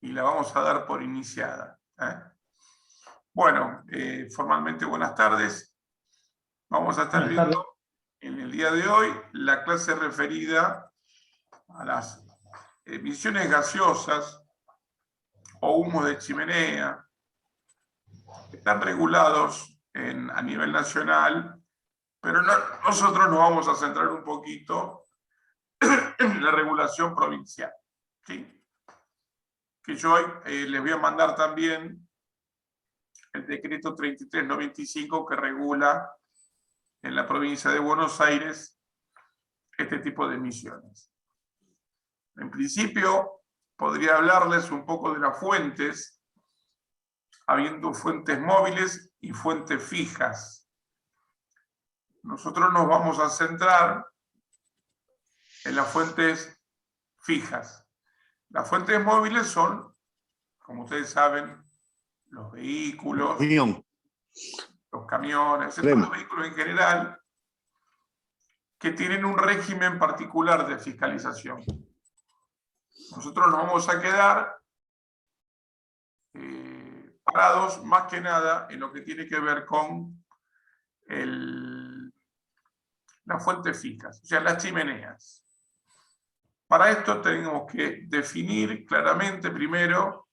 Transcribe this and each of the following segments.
y la vamos a dar por iniciada. Bueno, formalmente buenas tardes. Vamos a estar viendo en el día de hoy la clase referida a las emisiones gaseosas o humos de chimenea, que están regulados a nivel nacional, pero nosotros nos vamos a centrar un poquito en la regulación provincial, ¿sí? Que yo hoy les voy a mandar también el decreto 3395 que regula en la provincia de Buenos Aires este tipo de emisiones. En principio, podría hablarles un poco de las fuentes, habiendo fuentes móviles y fuentes fijas. Nosotros nos vamos a centrar en las fuentes fijas. Las fuentes móviles son, como ustedes saben, los vehículos, los camiones, los vehículos en general, que tienen un régimen particular de fiscalización. Nosotros nos vamos a quedar parados más que nada en lo que tiene que ver con las fuentes fijas, o sea, las chimeneas. Para esto tenemos que definir claramente primero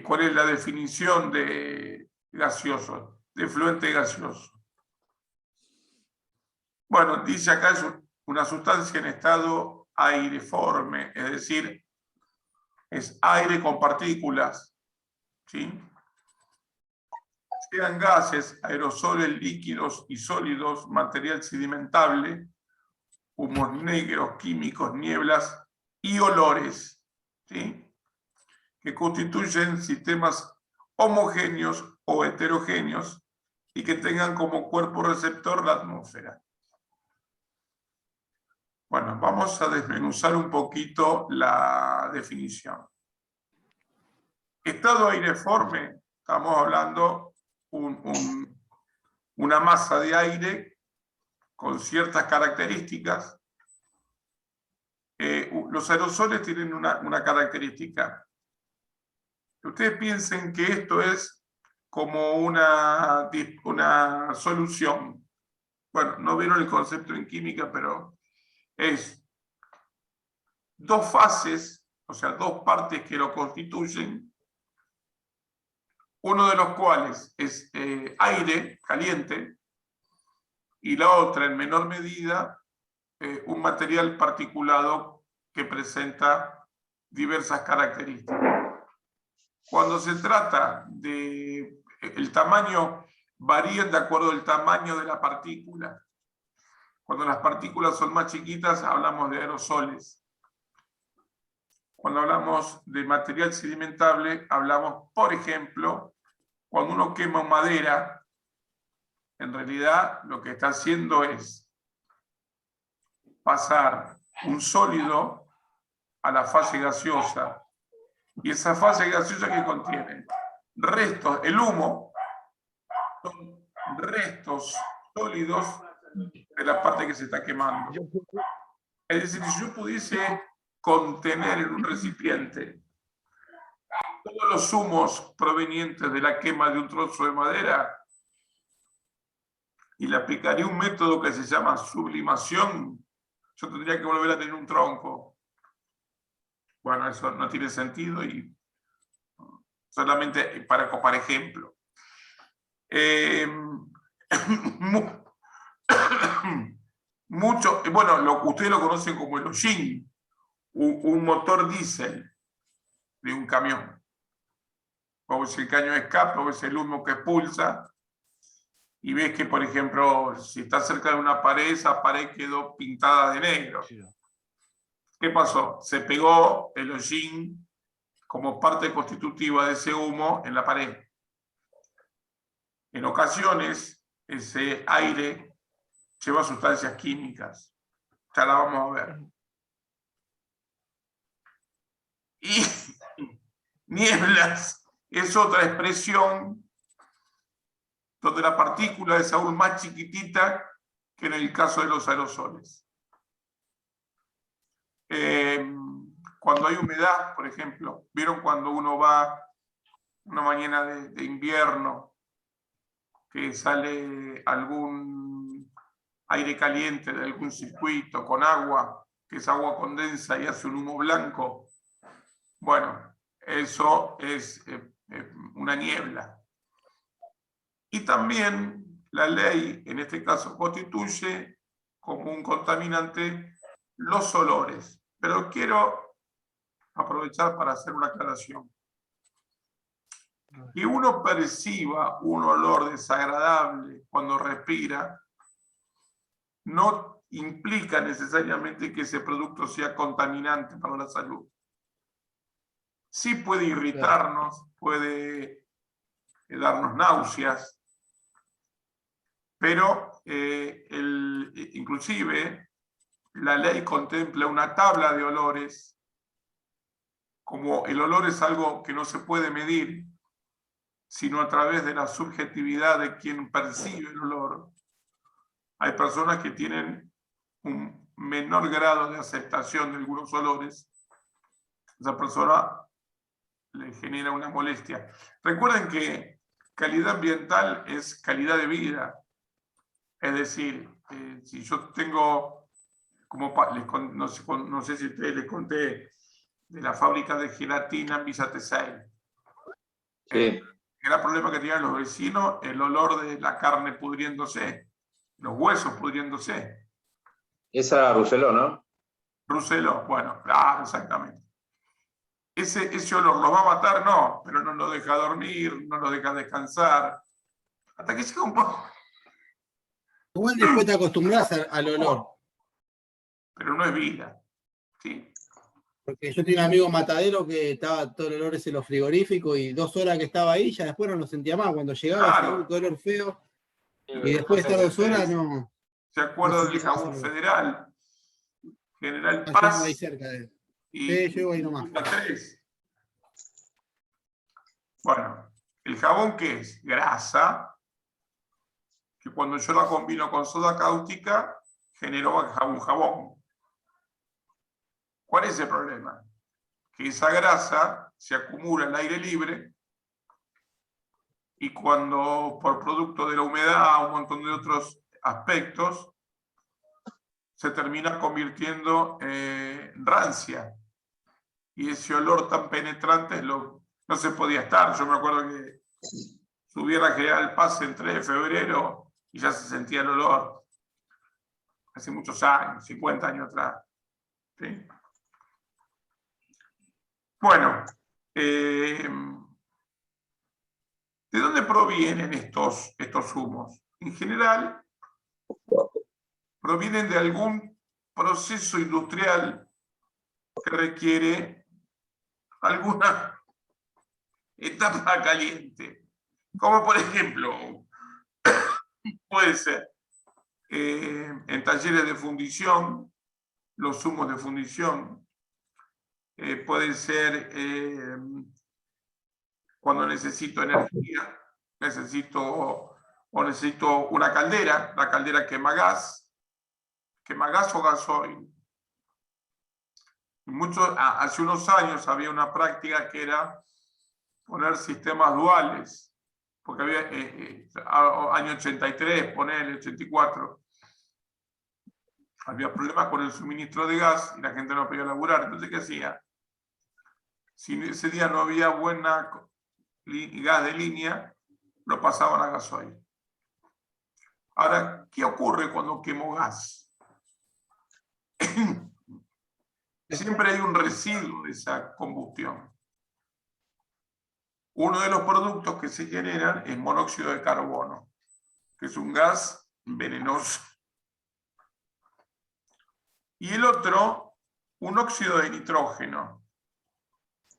cuál es la definición de gaseoso, de efluente gaseoso. Bueno, dice acá es una sustancia en estado aireforme, es decir, es aire con partículas, ¿sí? Sean gases, aerosoles, líquidos y sólidos, material sedimentable, humos negros, químicos, nieblas y olores, ¿sí? Que constituyen sistemas homogéneos o heterogéneos y que tengan como cuerpo receptor la atmósfera. Bueno, vamos a desmenuzar un poquito la definición. Estado aireforme, estamos hablando una masa de aire con ciertas características. Los aerosoles tienen una característica. Ustedes piensen que esto es como una solución. Bueno, no vieron el concepto en química, pero es dos fases, o sea, dos partes que lo constituyen, uno de los cuales es aire caliente y la otra, en menor medida, un material particulado que presenta diversas características. Cuando se trata de el tamaño, varían de acuerdo al tamaño de la partícula. Cuando las partículas son más chiquitas, hablamos de aerosoles. Cuando hablamos de material sedimentable, hablamos, por ejemplo, cuando uno quema madera, en realidad lo que está haciendo es pasar un sólido a la fase gaseosa. Y esa fase gaseosa que contiene restos, el humo, son restos sólidos de la parte que se está quemando. Es decir, si yo pudiese contener en un recipiente todos los humos provenientes de la quema de un trozo de madera y le aplicaría un método que se llama sublimación, yo tendría que volver a tener un tronco. Bueno, eso no tiene sentido y solamente para ejemplo. Bueno, ustedes lo conocen como el hollín, un motor diésel de un camión. O ves el caño de escape, o ves el humo que expulsa, y ves que, por ejemplo, si está cerca de una pared, esa pared quedó pintada de negro. ¿Qué pasó? Se pegó el hollín como parte constitutiva de ese humo en la pared. En ocasiones, ese aire lleva sustancias químicas. Ya la vamos a ver. Y nieblas es otra expresión donde la partícula es aún más chiquitita que en el caso de los aerosoles. cuando hay humedad, por ejemplo, ¿vieron cuando uno va una mañana de invierno que sale algún aire caliente de algún circuito con agua, que esa agua condensa y hace un humo blanco? Bueno, eso es una niebla. Y también la ley, en este caso, constituye como un contaminante los olores. Pero quiero aprovechar para hacer una aclaración. Que uno perciba un olor desagradable cuando respira no implica necesariamente que ese producto sea contaminante para la salud. Sí puede irritarnos, puede darnos náuseas, pero inclusive la ley contempla una tabla de olores. Como el olor es algo que no se puede medir, sino a través de la subjetividad de quien percibe el olor, hay personas que tienen un menor grado de aceptación de algunos olores. Esa persona le genera una molestia. Recuerden que calidad ambiental es calidad de vida. Es decir, si yo tengo, no sé si ustedes les conté de la fábrica de gelatina en Villa Tesey. Sí. El gran problema que tenían los vecinos, el olor de la carne pudriéndose, los huesos pudriéndose. Esa Rousselot, ¿no? Rousselot, bueno, claro, exactamente. Ese olor los va a matar, no, pero no los deja dormir, no los deja descansar. Hasta que llega un poco. Igual después te acostumbras al olor. Pero no es vida. ¿Sí? Porque yo tenía un amigo matadero que estaba todo el olor ese en los frigoríficos y 2 horas que estaba ahí, ya después no lo sentía más. Cuando llegaba, Claro. decía, qué olor feo. Sí, Y después de estar 2 horas, no. ¿Se acuerdan No del sentía más jabón olor. federal? General Yo vivo ahí Paz cerca de él. y Sí, yo vivo ahí nomás. Punta 3. Bueno, ¿el jabón qué es? Grasa, que cuando yo la combino con soda cáustica, generó un jabón. ¿Cuál es el problema? Que esa grasa se acumula al aire libre y cuando por producto de la humedad, un montón de otros aspectos, se termina convirtiendo en rancia. Y ese olor tan penetrante no se podía estar. Yo me acuerdo que subí a la General Paz el 3 de febrero y ya se sentía el olor. Hace muchos años, 50 años atrás. ¿Sí? Bueno, ¿de dónde provienen estos humos? En general, provienen de algún proceso industrial que requiere alguna etapa caliente. Como por ejemplo, puede ser en talleres de fundición, los humos de fundición, puede ser cuando necesito energía, necesito una caldera, la caldera quema gas o gasoil. Hace unos años había una práctica que era poner sistemas duales, porque había año 83, poner 84, había problemas con el suministro de gas y la gente no podía laburar. Entonces, ¿qué hacía? Si ese día no había buena gas de línea, lo pasaban a gasoil. Ahora, ¿qué ocurre cuando quemo gas? Siempre hay un residuo de esa combustión. Uno de los productos que se generan es monóxido de carbono, que es un gas venenoso. Y el otro, un óxido de nitrógeno.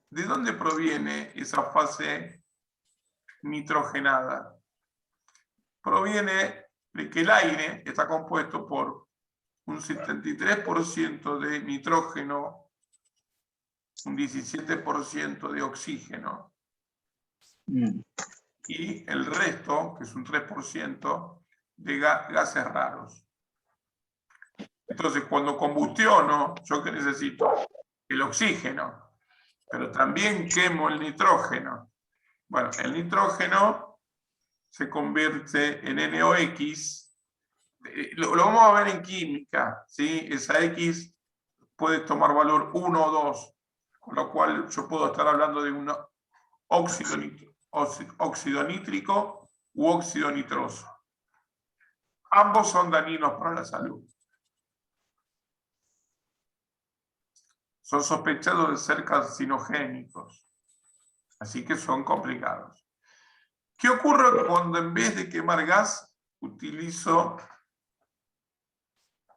¿De dónde proviene esa fase nitrogenada? Proviene de que el aire está compuesto por un 73% de nitrógeno, un 17% de oxígeno, y el resto, que es un 3%, de gases raros. Entonces, cuando combustiono, ¿yo qué necesito? el oxígeno, pero también quemo el nitrógeno. Bueno, el nitrógeno se convierte en NOx. Lo vamos a ver en química, ¿sí? Esa X puede tomar valor 1 o 2, con lo cual yo puedo estar hablando de un óxido nítrico u óxido nitroso. Ambos son dañinos para la salud. Son sospechados de ser carcinogénicos, así que son complicados. ¿Qué ocurre cuando en vez de quemar gas utilizo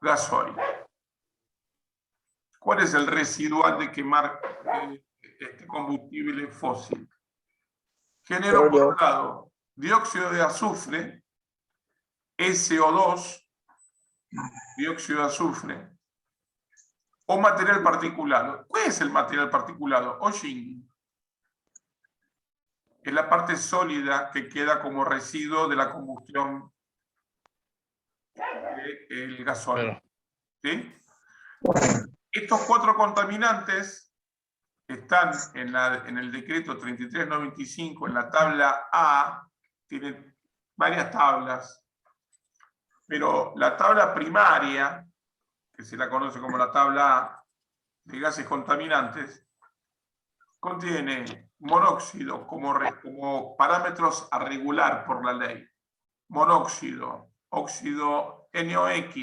gasoil? ¿Cuál es el residual de quemar este combustible fósil? Genero, por un lado, dióxido de azufre, SO2, dióxido de azufre, o material particulado. ¿Cuál es el material particulado? Hollín. Es la parte sólida que queda como residuo de la combustión del gasoil. ¿Sí? Estos 4 contaminantes están en el decreto 3395, en la tabla A, tienen varias tablas, pero la tabla primaria, que se la conoce como la tabla A, de gases contaminantes, contiene monóxido como parámetros a regular por la ley. Monóxido, óxido NOx,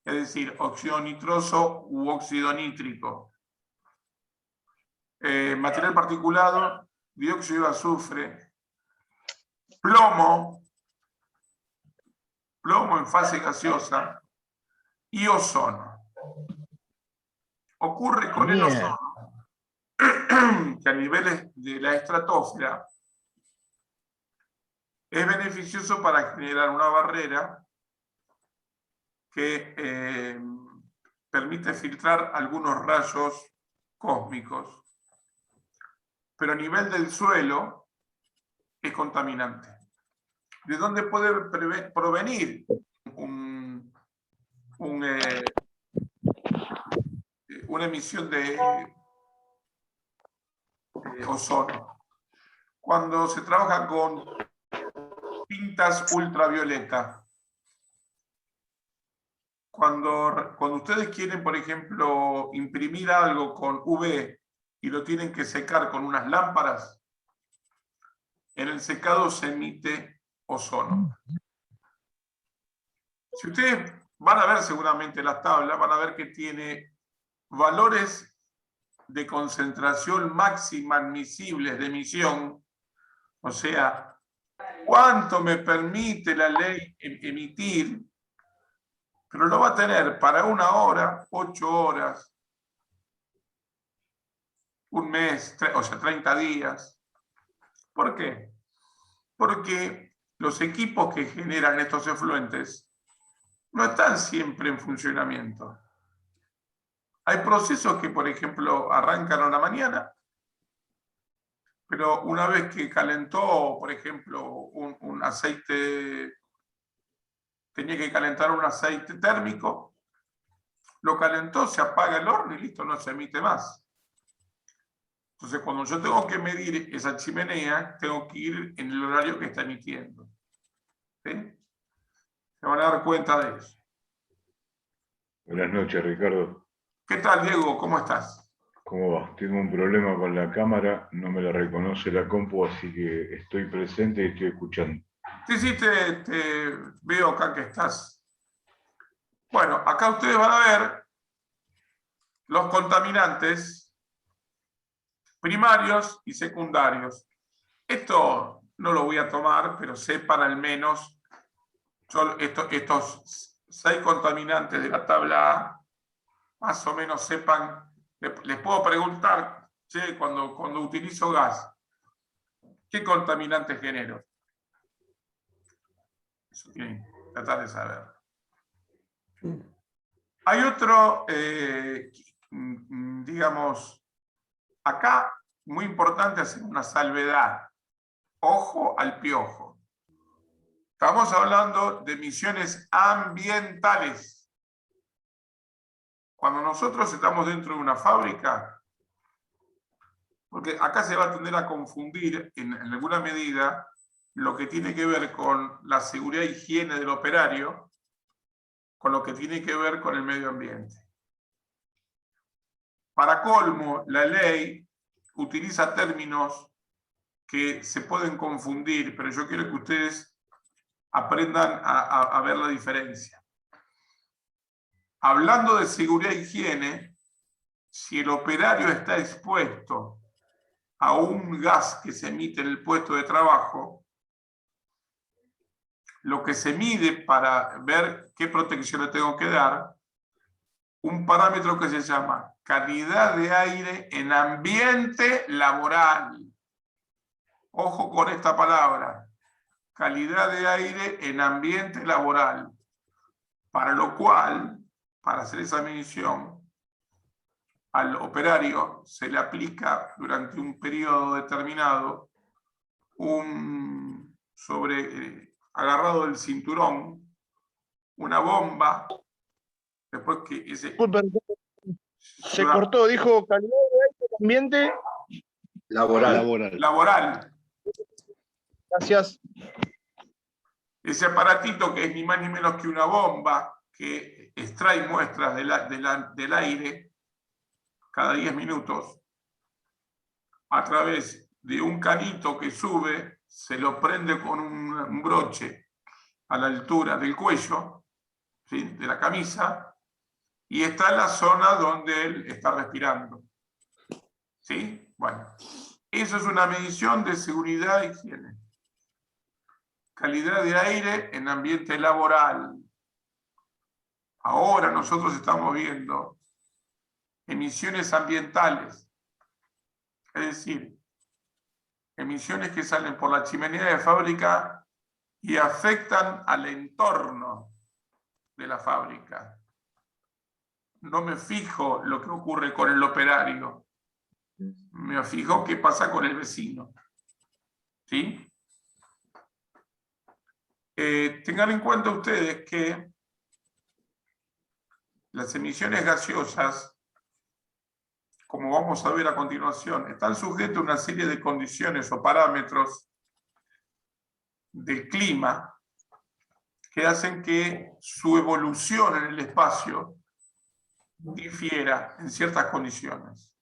es decir, óxido nitroso u óxido nítrico. Material particulado, dióxido de azufre, plomo en fase gaseosa y ozono. Ocurre con el ozono que a niveles de la estratosfera es beneficioso para generar una barrera que permite filtrar algunos rayos cósmicos, pero a nivel del suelo es contaminante. ¿De dónde puede provenir una emisión de ozono? Cuando se trabaja con tintas ultravioleta. Cuando ustedes quieren, por ejemplo, imprimir algo con UV y lo tienen que secar con unas lámparas, en el secado se emite ozono. Si ustedes van a ver seguramente las tablas, van a ver que tiene valores de concentración máxima admisibles de emisión, o sea, cuánto me permite la ley emitir, pero lo va a tener para 1 hora, 8 horas, un mes, o sea, 30 días. ¿Por qué? Porque los equipos que generan estos efluentes no están siempre en funcionamiento. Hay procesos que, por ejemplo, arrancan a la mañana, pero una vez que calentó, por ejemplo, un aceite, tenía que calentar un aceite térmico, lo calentó, se apaga el horno y listo, no se emite más. Entonces, cuando yo tengo que medir esa chimenea, tengo que ir en el horario que está emitiendo. ¿Sí? Se van a dar cuenta de eso. Buenas noches, Ricardo. ¿Qué tal, Diego? ¿Cómo estás? ¿Cómo va? Tengo un problema con la cámara, no me la reconoce la compu, así que estoy presente y estoy escuchando. Sí, te veo acá que estás. Bueno, acá ustedes van a ver los contaminantes primarios y secundarios. Esto no lo voy a tomar, pero sepan al menos estos 6 contaminantes de la tabla A, más o menos sepan. Les puedo preguntar, che, cuando utilizo gas, ¿qué contaminante genero? Eso tienen que tratar de saber. Hay otro, digamos, acá, muy importante hacer una salvedad. Ojo al piojo. Estamos hablando de emisiones ambientales. Cuando nosotros estamos dentro de una fábrica, Porque acá se va a tender a confundir en alguna medida lo que tiene que ver con la seguridad e higiene del operario con lo que tiene que ver con el medio ambiente. Para colmo, la ley utiliza términos que se pueden confundir, pero yo quiero que ustedes aprendan a ver la diferencia. Hablando de seguridad e higiene, si el operario está expuesto a un gas que se emite en el puesto de trabajo, lo que se mide para ver qué protección le tengo que dar, un parámetro que se llama calidad de aire en ambiente laboral. Ojo con esta palabra, calidad de aire en ambiente laboral. Para lo cual, para hacer esa medición, al operario se le aplica durante un periodo determinado agarrado del cinturón, una bomba, después que ese... Disculpen, se cortó, dijo calidad de aire, ambiente laboral. Gracias. Ese aparatito que es ni más ni menos que una bomba que extrae muestras del aire cada 10 minutos a través de un canito que sube, se lo prende con un broche a la altura del cuello, ¿sí?, de la camisa, y está en la zona donde él está respirando. ¿Sí? Bueno, eso es una medición de seguridad e higiene. Calidad de aire en ambiente laboral. Ahora nosotros estamos viendo emisiones ambientales, es decir, emisiones que salen por la chimenea de fábrica y afectan al entorno de la fábrica. No me fijo lo que ocurre con el operario, me fijo qué pasa con el vecino. ¿Sí? Tengan en cuenta ustedes que las emisiones gaseosas, como vamos a ver a continuación, están sujetas a una serie de condiciones o parámetros del clima que hacen que su evolución en el espacio difiera en ciertas condiciones.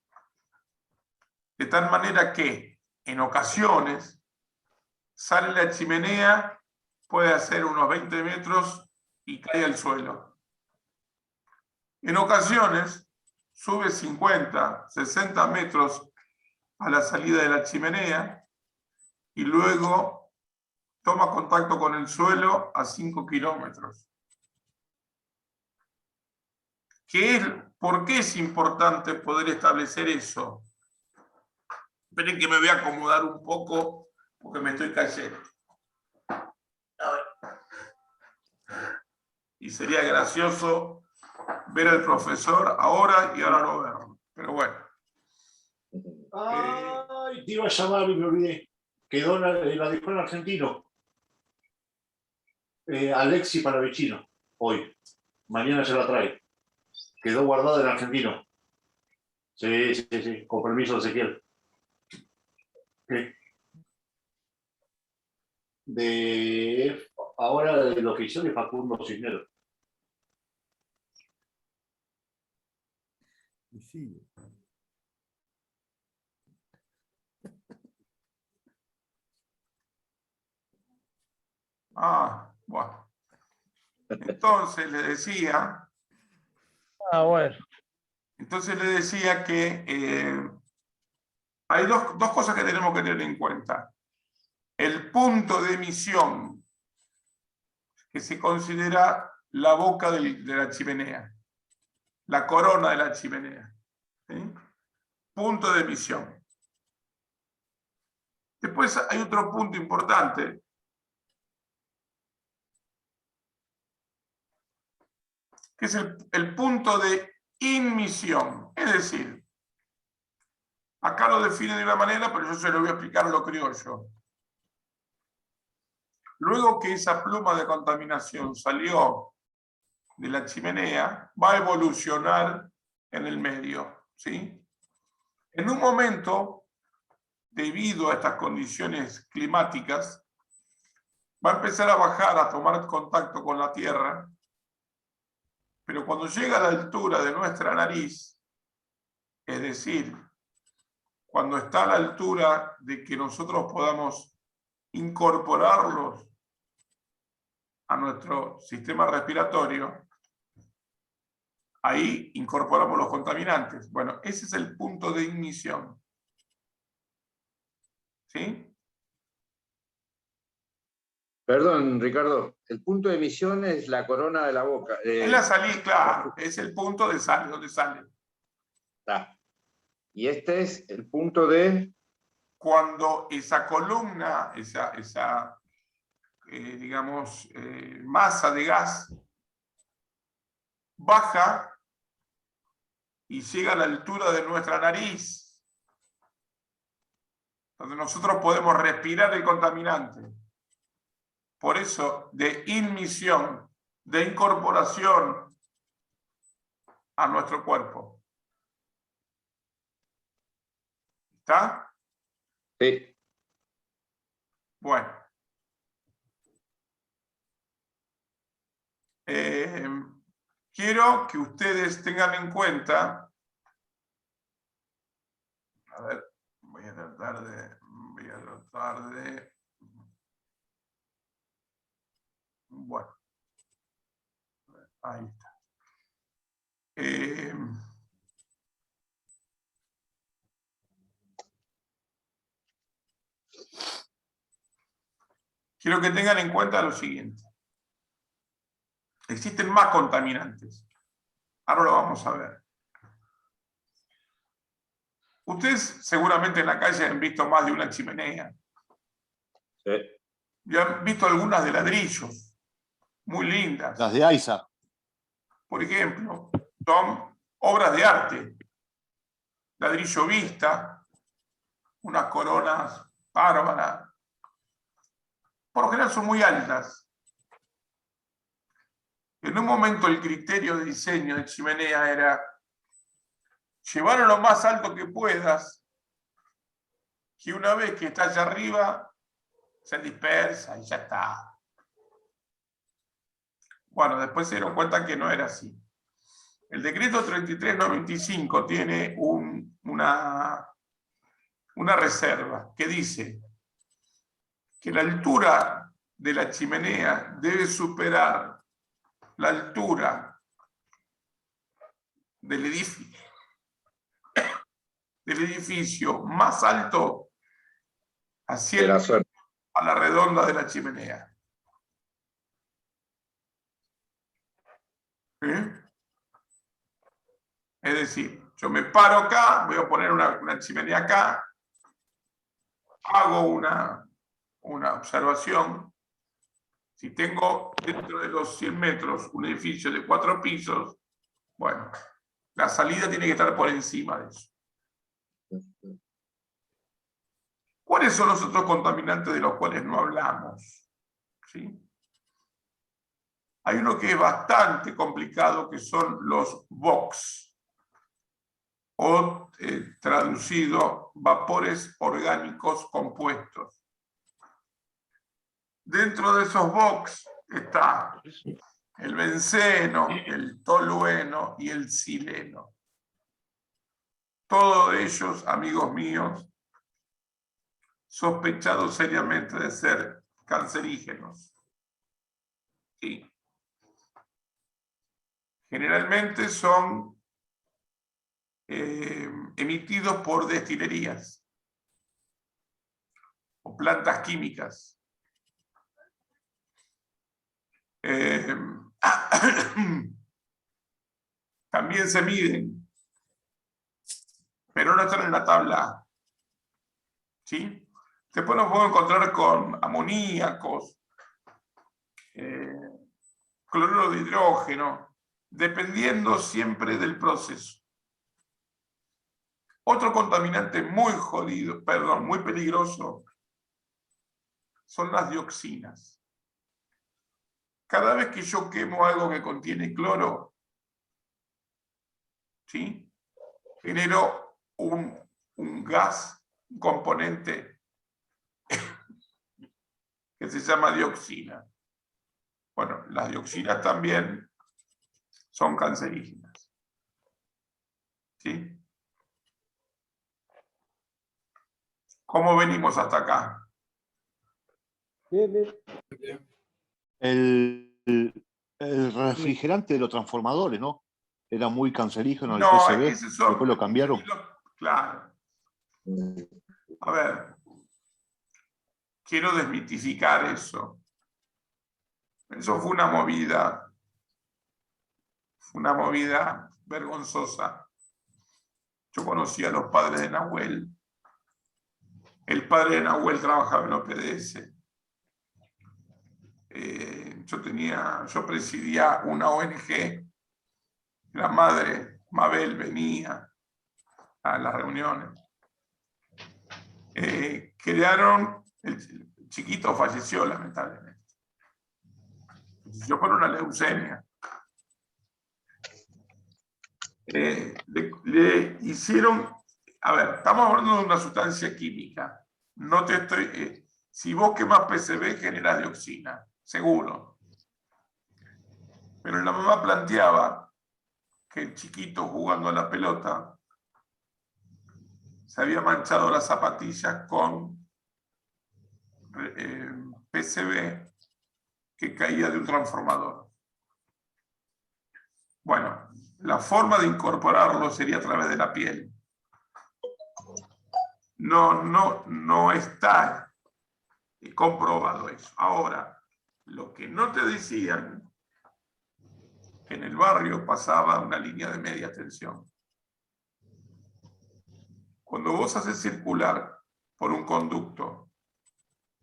De tal manera que, en ocasiones, sale la chimenea, puede hacer unos 20 metros y cae al suelo. En ocasiones, sube 50, 60 metros a la salida de la chimenea y luego toma contacto con el suelo a 5 kilómetros. ¿Por qué es importante poder establecer eso? Esperen que me voy a acomodar un poco porque me estoy cayendo. A ver. Y sería gracioso ver al profesor ahora y ahora no verlo. Pero bueno. Ay, te iba a llamar y me olvidé. Quedó la dejó en argentino. Alexi Paravecino, hoy. Mañana se la trae. Quedó guardada en argentino. Sí. Con permiso de Ezequiel. Ahora de lo que hizo de Facundo Cisneros. Sí. Bueno. Entonces le decía... Bueno. Entonces le decía que hay dos cosas que tenemos que tener en cuenta. El punto de emisión, que se considera la boca de la chimenea, la corona de la chimenea. ¿Sí? Punto de emisión. Después hay otro punto importante, que es el punto de inmisión. Es decir, acá lo define de una manera, pero yo se lo voy a explicar lo criollo. Luego que esa pluma de contaminación salió de la chimenea, va a evolucionar en el medio, ¿sí? En un momento debido a estas condiciones climáticas, va a empezar a bajar, a tomar contacto con la Tierra, pero cuando llega a la altura de nuestra nariz, es decir, cuando está a la altura de que nosotros podamos incorporarlos a nuestro sistema respiratorio, ahí incorporamos los contaminantes. Bueno, ese es el punto de ignición. ¿Sí? Perdón, Ricardo, el punto de emisión es la corona de la boca. Es la salida, claro, es el punto de sale, donde sale. Está. Y este es el punto de... Cuando esa columna, digamos, masa de gas baja y llega a la altura de nuestra nariz, donde nosotros podemos respirar el contaminante. Por eso, de inmisión, de incorporación a nuestro cuerpo. ¿Está? Sí. Bueno. Quiero que ustedes tengan en cuenta, a ver, voy a tratar de, bueno, ahí está. Quiero que tengan en cuenta lo siguiente. Existen más contaminantes. Ahora lo vamos a ver. Ustedes seguramente en la calle han visto más de una chimenea. Sí. Y han visto algunas de ladrillos, muy lindas. Las de AISA. Por ejemplo, son obras de arte. Ladrillo vista, unas coronas bárbaras. Por lo general son muy altas. En un momento el criterio de diseño de chimenea era llevarlo lo más alto que puedas, que una vez que está allá arriba se dispersa y ya está. Bueno, después se dieron cuenta que no era así. El decreto 3395 tiene una reserva que dice que la altura de la chimenea debe superar la altura del edificio más alto a 100 metros a la redonda de la chimenea. ¿Sí? Es decir, yo me paro acá, voy a poner una chimenea acá, hago una observación. Si tengo dentro de los 100 metros un edificio de 4 pisos, bueno, la salida tiene que estar por encima de eso. ¿Cuáles son los otros contaminantes de los cuales no hablamos? ¿Sí? Hay uno que es bastante complicado, que son los VOX, o traducido, vapores orgánicos compuestos. Dentro de esos VOX está el benceno, el tolueno y el sileno. Todos ellos, amigos míos, sospechados seriamente de ser cancerígenos. Sí. Generalmente son emitidos por destilerías o plantas químicas. También se miden, pero no están en la tabla. ¿Sí? Después nos podemos encontrar con amoníacos, cloruro de hidrógeno, dependiendo siempre del proceso. Otro contaminante muy jodido, perdón, muy peligroso, son las dioxinas. Cada vez que yo quemo algo que contiene cloro, ¿sí?, genero un gas un componente que se llama dioxina. Bueno, las dioxinas también son cancerígenas. ¿Sí? ¿Cómo venimos hasta acá? Bien, bien. El refrigerante de los transformadores, ¿no? Era muy cancerígeno el No, PCB, esos son... después lo cambiaron. Claro. A ver, quiero desmitificar eso. Eso fue una movida vergonzosa. Yo conocí a los padres de Nahuel. El padre de Nahuel trabajaba en OPDS. Yo presidía una ONG. La madre, Mabel, venía a las reuniones. Crearon, el chiquito falleció lamentablemente. Yo por una leucemia. Le hicieron, a ver, estamos hablando de una sustancia química. No te estoy, si vos quemás PCB generas dioxina, seguro. Pero la mamá planteaba que el chiquito jugando a la pelota se había manchado las zapatillas con PCB que caía de un transformador. Bueno, la forma de incorporarlo sería a través de la piel. No está comprobado eso. Ahora, lo que no te decían, que en el barrio pasaba una línea de media tensión. Cuando vos haces circular por un conducto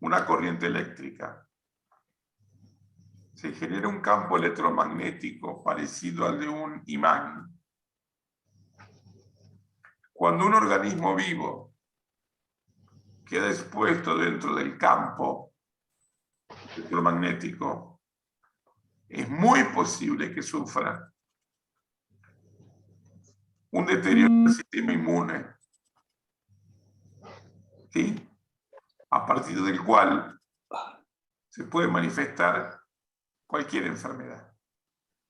una corriente eléctrica, se genera un campo electromagnético parecido al de un imán. Cuando un organismo vivo queda expuesto dentro del campo electromagnético, es muy posible que sufra un deterioro del sistema inmune, ¿sí? A partir del cual se puede manifestar cualquier enfermedad.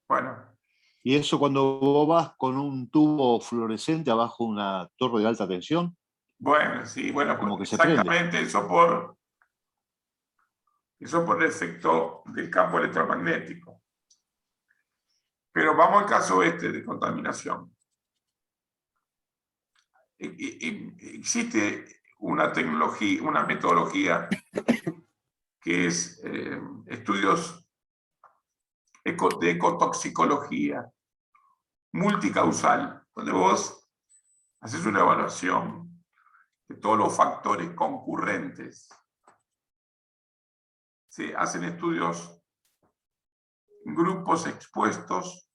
Bueno. Y eso cuando vos vas con un tubo fluorescente abajo de una torre de alta tensión. Bueno, sí, bueno, como que exactamente eso por el efecto del campo electromagnético. Pero vamos al caso de contaminación. Existe una tecnología, una metodología que es estudios de ecotoxicología multicausal, donde vos haces una evaluación de todos los factores concurrentes. Se hacen estudios en grupos expuestos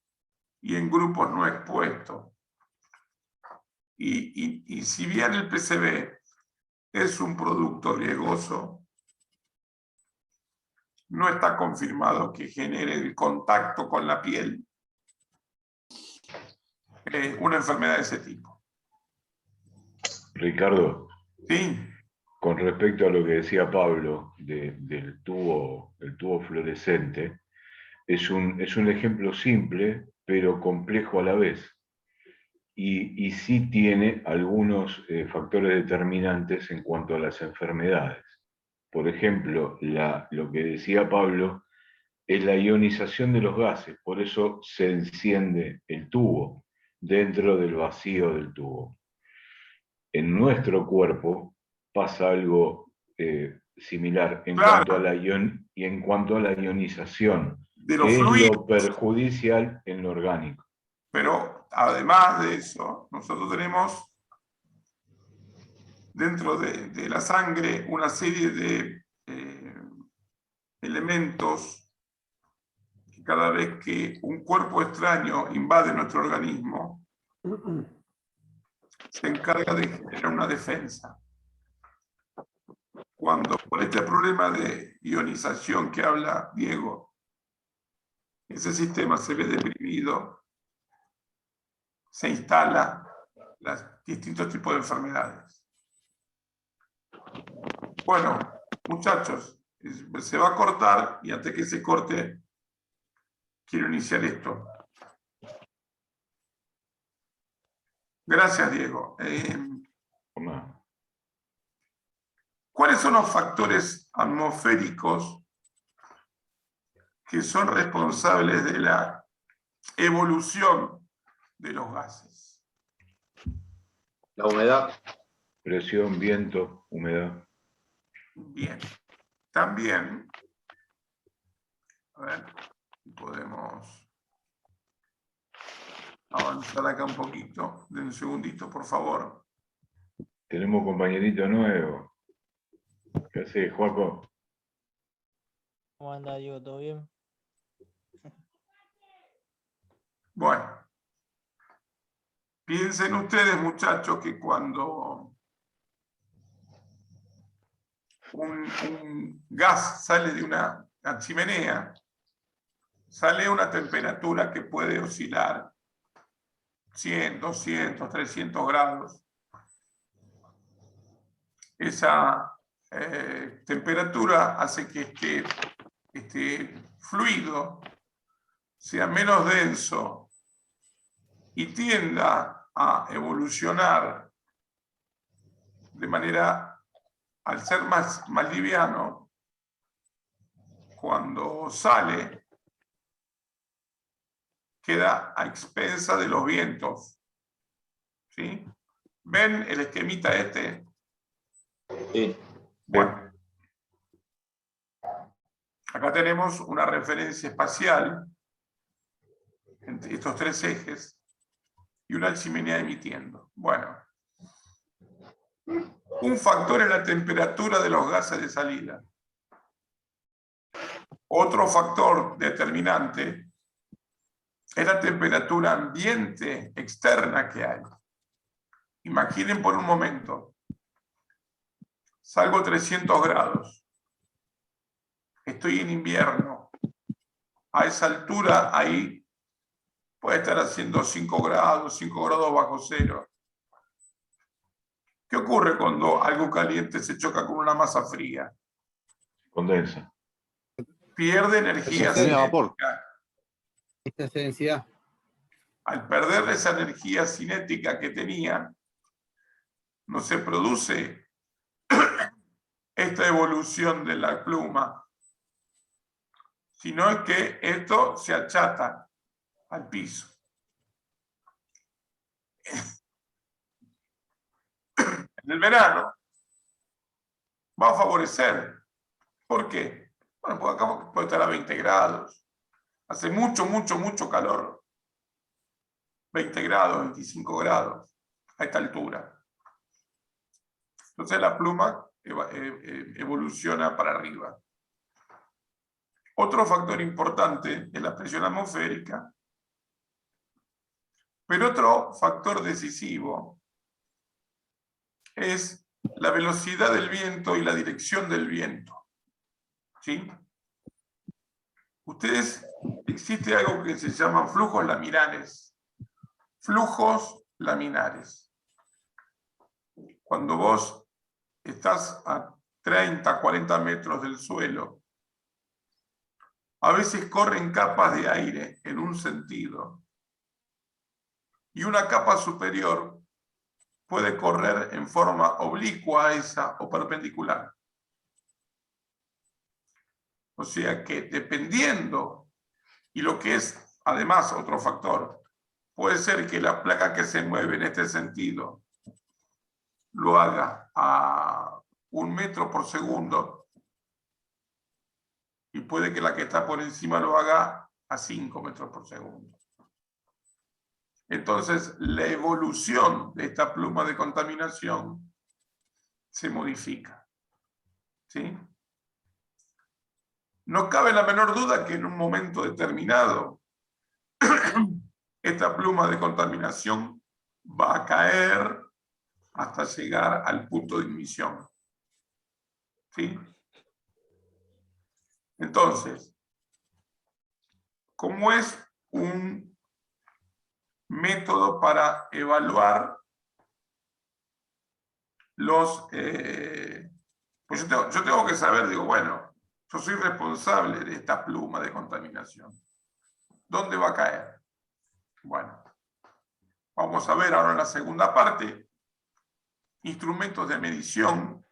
y en grupos no expuestos. Y si bien el PCB es un producto riesgoso, no está confirmado que genere el contacto con la piel una enfermedad de ese tipo. Ricardo, ¿Sí? con respecto a lo que decía Pablo del tubo fluorescente, es un ejemplo simple, pero complejo a la vez. Y sí tiene algunos factores determinantes en cuanto a las enfermedades. Por ejemplo, lo que decía Pablo es la ionización de los gases, por eso se enciende el tubo dentro del vacío del tubo. En nuestro cuerpo pasa algo similar en cuanto a la ionización, de los que fluidos, es lo perjudicial en lo orgánico. Pero además de eso, nosotros tenemos dentro de la sangre una serie de elementos que cada vez que un cuerpo extraño invade nuestro organismo, se encarga de generar una defensa. Cuando por este problema de ionización que habla Diego, ese sistema se ve deprimido, se instala los distintos tipos de enfermedades. Bueno, muchachos, se va a cortar y antes que se corte, quiero iniciar esto. Gracias, Diego. ¿Cuáles son los factores atmosféricos que son responsables de la evolución de los gases? La humedad. Presión, viento, humedad. Bien. También, a ver, podemos avanzar acá un poquito. Den un segundito, por favor. Tenemos compañerito nuevo. ¿Qué haces, Joaco? ¿Cómo anda, Diego? ¿Todo bien? Bueno, piensen ustedes, muchachos, que cuando un gas sale de una chimenea, sale a una temperatura que puede oscilar 100, 200, 300 grados. Esa temperatura hace que este fluido sea menos denso y tienda a evolucionar de manera, al ser más liviano, cuando sale, queda a expensa de los vientos. ¿Sí? ¿Ven el esquemita este? Sí. Bueno. Acá tenemos una referencia espacial entre estos tres ejes y una chimenea emitiendo. Bueno. Un factor es la temperatura de los gases de salida. Otro factor determinante es la temperatura ambiente externa que hay. Imaginen por un momento, salgo a 300 grados, estoy en invierno, a esa altura ahí puede estar haciendo 5 grados bajo cero. ¿Qué ocurre cuando algo caliente se choca con una masa fría? Condensa. Pierde energía Tiene cinética. Esta es densidad. Al perder esa energía cinética que tenía, no se produce esta evolución de la pluma, sino que esto se achata al piso. En el verano va a favorecer. ¿Por qué? Bueno, porque acá puede estar a 20 grados. Hace mucho calor. 20 grados, 25 grados a esta altura. Entonces la pluma evoluciona para arriba. Otro factor importante es la presión atmosférica, pero otro factor decisivo es la velocidad del viento y la dirección del viento. ¿Sí? Ustedes, existe algo que se llama flujos laminares. Flujos laminares. Cuando vos estás a 30, 40 metros del suelo, a veces corren capas de aire en un sentido y una capa superior puede correr en forma oblicua a esa o perpendicular. O sea que dependiendo, y lo que es además otro factor, puede ser que la placa que se mueve en este sentido lo haga a 1 metro por segundo y puede que la que está por encima lo haga a 5 metros por segundo. Entonces, la evolución de esta pluma de contaminación se modifica. ¿Sí? No cabe la menor duda que en un momento determinado esta pluma de contaminación va a caer hasta llegar al punto de ignición. ¿Sí? Entonces, ¿cómo es un método para evaluar Pues yo tengo que saber, digo, bueno, yo soy responsable de esta pluma de contaminación. ¿Dónde va a caer? Bueno, vamos a ver ahora en la segunda parte instrumentos de medición